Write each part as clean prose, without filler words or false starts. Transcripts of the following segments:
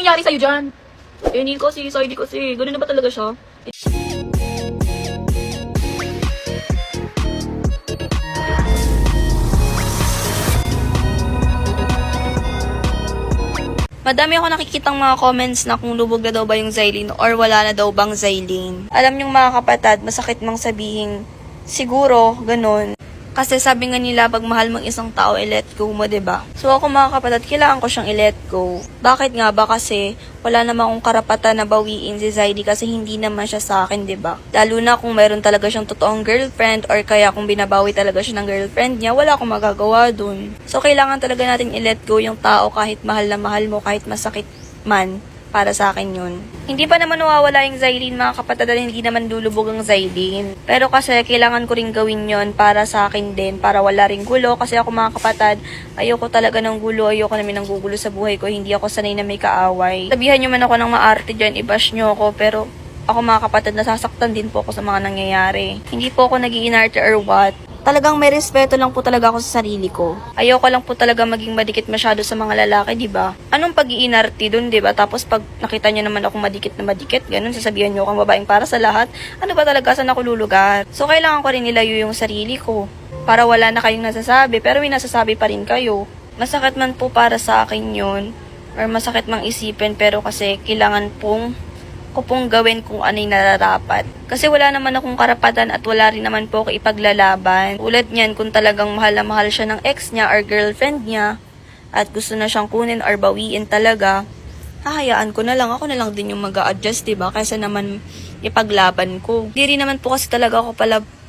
nangyayari sa'yo dyan? Eh, hindi kasi, Saidi kasi. Ganun na ba talaga siya? Madami ako nakikitang mga comments na kung lubog na daw ba yung Xylene or wala na daw bang Xylene. Alam niyong mga kapatid, masakit mang sabihin, siguro, ganun. Kasi sabi nga nila, pag mahal mong isang tao, i-let go mo, 'di ba? So ako mga kapatid, kailangan ko siyang i-let go. Bakit nga ba? Kasi wala naman akong karapatan na bawiin si Zaidi kasi hindi naman siya sa akin, 'di ba? Lalo na kung mayroon talaga siyang totoong girlfriend or kaya kung binabawi talaga siya ng girlfriend niya, wala akong magagawa dun. So kailangan talaga natin i-let go yung tao kahit mahal na mahal mo, kahit masakit man. Para sa akin yun. Hindi pa naman nawawala yung Xylene mga kapatid, hindi naman lulubog ang Xylene. Pero kasi kailangan ko rin gawin yon para sa akin din, para wala ring gulo. Kasi ako mga kapatid, ayoko talaga ng gulo, ayoko namin ng gugulo sa buhay ko, hindi ako sanay na may kaaway. Sabihan nyo man ako ng maarte dyan, i-bash nyo ako, pero ako mga kapatid, nasasaktan din po ako sa mga nangyayari. Hindi po ako nag-iinarte or what. Talagang may respeto lang po talaga ako sa sarili ko. Ayoko lang po talaga maging madikit masyado sa mga lalaki, 'di ba? Anong pag-iinarte doon, 'di ba? Tapos pag nakita niyo naman ako madikit na madikit, ganun sasabihan niyo akong babaeng para sa lahat. Ano ba talaga saan ako lulugar? So kailangan ko rin nilayo yung sarili ko para wala na kayong nasasabi, pero may nasasabi pa rin kayo. Masakit man po para sa akin 'yon or masakit mang isipin, pero kasi kailangan ko pong gawin kung ano yung nararapat. Kasi wala naman akong karapatan at wala rin naman po ako ipaglalaban. Ulad niyan, kung talagang mahal na mahal siya ng ex niya or girlfriend niya at gusto na siyang kunin or bawiin talaga, hahayaan ko na lang. Ako na lang din yung mag-a-adjust, diba? Kaysa naman ipaglaban ko. Di rin naman po kasi talaga ako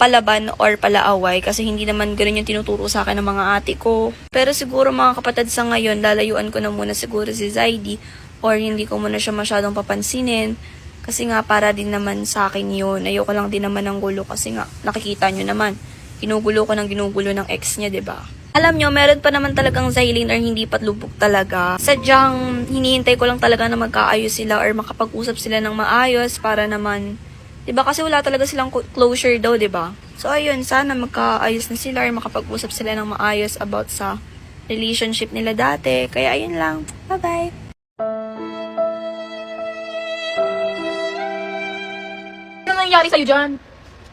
palaban or palaaway kasi hindi naman ganun yung tinuturo sa akin ng mga ate ko. Pero siguro mga kapatid, sa ngayon, lalayuan ko na muna siguro si Zaidi or hindi ko muna siya masyadong papansinin. Kasi nga, para din naman sa akin yun. Ayoko lang din naman ng gulo kasi nga, nakikita nyo naman. Ginugulo ko ng ginugulo ng ex niya, 'di ba? Alam nyo, meron pa naman talagang Xylene or hindi patlubog talaga. Sadyang, hinihintay ko lang talaga na magkaayos sila or makapag-usap sila ng maayos para naman, 'di ba? Kasi wala talaga silang closure daw, 'di ba? So, ayun, sana magkaayos na sila or makapag-usap sila ng maayos about sa relationship nila dati. Kaya, ayun lang. Bye-bye! Ano nangyayari sa'yo dyan?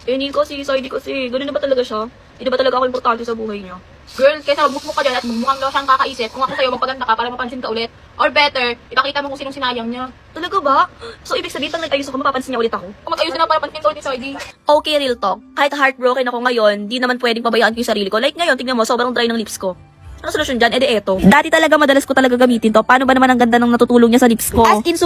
Eh, hindi kasi, Saidi kasi. Ganun na ba talaga siya? Hindi ba talaga ako importante sa buhay niya? Girl, kaysa magmukmuk ka dyan at mukhang daw siyang kakaisip, kung ako sa'yo magpaganda ka para mapansin ka ulit. Or better, ipakita mo kung sinong sinayang niya. Talaga ba? So, ibig sabihin, pag nag-ayos ako, mapapansin niya ulit ako? Kung mag-ayos na para pansin ka ulit, Saidi. Okay, real talk. Kahit heartbroken ako ngayon, di naman pwedeng pabayaan ko yung sarili ko. Like ngayon, tingnan mo, sobrang dry ng lips ko. Ano solusyon dyan? E de eto. Dati talaga madalas ko talaga gamitin to. Paano ba naman ang ganda ng natutulong niya sa lips ko? As in,